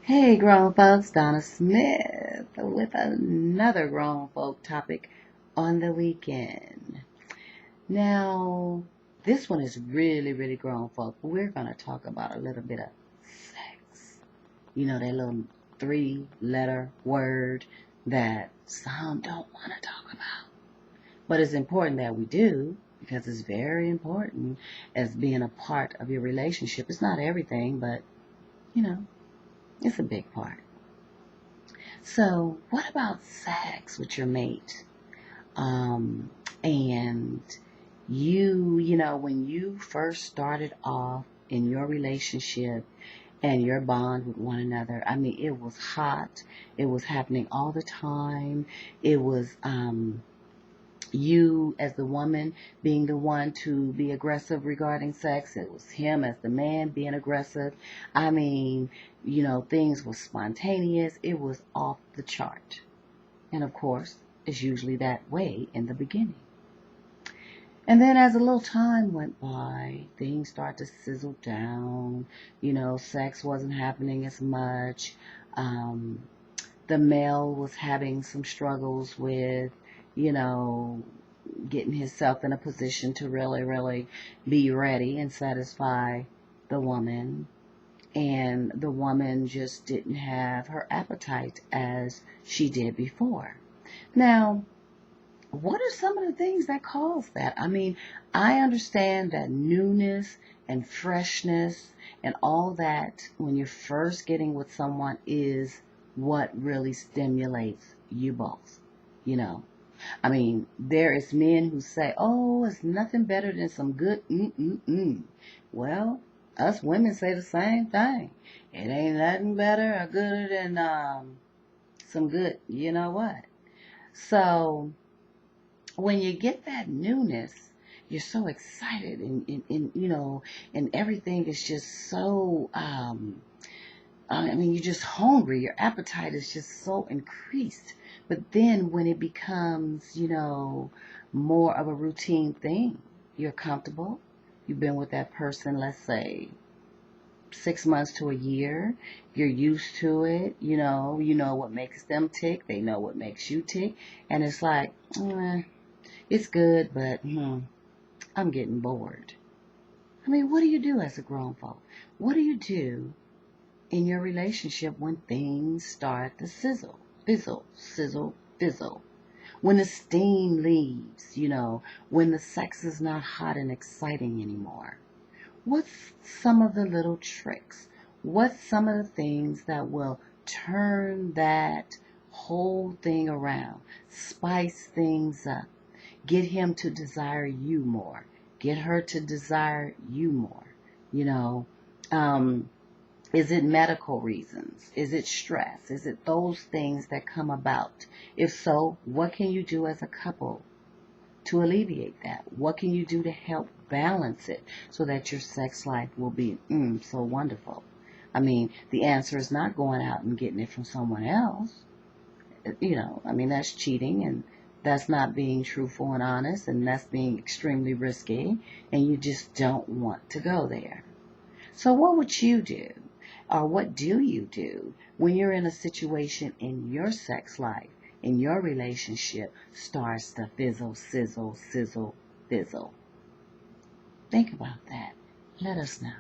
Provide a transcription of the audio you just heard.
Hey, grown folks, Donna Smith with another grown folk topic on the weekend. Now, this one is really, really grown folk. We're going to talk about a little bit of sex. You know, that little three-letter word that some don't want to talk about. But it's important that we do because it's very important as being a part of your relationship. It's not everything, but, you know, it's a big part. So, what about sex with your mate? And when you first started off in your relationship and your bond with one another, I mean, it was hot. It was happening all the time. It was, you as the woman being the one to be aggressive regarding sex. It was him as the man being aggressive. I mean, things were spontaneous. It was off the chart. And of course, it's usually that way in the beginning. And then as a little time went by, things started to sizzle down. Sex wasn't happening as much. The male was having some struggles with, getting himself in a position to really, really be ready and satisfy the woman. And the woman just didn't have her appetite as she did before. Now, what are some of the things that cause that? I mean, I understand that newness and freshness and all that when you're first getting with someone is what really stimulates you both, you know. I mean, there is men who say, oh, it's nothing better than some good mm-mm-mm. Well, us women say the same thing. It ain't nothing better or gooder than some good, you know what? So when you get that newness, you're so excited and everything is just so, you're just hungry. Your appetite is just so increased. But then when it becomes, more of a routine thing, you're comfortable. You've been with that person, let's say, 6 months to a year. You're used to it. You know what makes them tick. They know what makes you tick. And it's like, it's good, but I'm getting bored. I mean, what do you do as a grown folk? What do you do in your relationship when things start to sizzle, fizzle, sizzle, fizzle? When the steam leaves, when the sex is not hot and exciting anymore. What's some of the little tricks? What's some of the things that will turn that whole thing around, spice things up, get him to desire you more, get her to desire you more? You know, um, is it medical reasons? Is it stress? Is it those things that come about? If so, what can you do as a couple to alleviate that? What can you do to help balance it so that your sex life will be so wonderful? I mean, the answer is not going out and getting it from someone else. That's cheating and that's not being truthful and honest and that's being extremely risky and you just don't want to go there. So what would you do? Or what do you do when you're in a situation in your sex life, in your relationship, starts to fizzle, sizzle, sizzle, fizzle? Think about that. Let us know.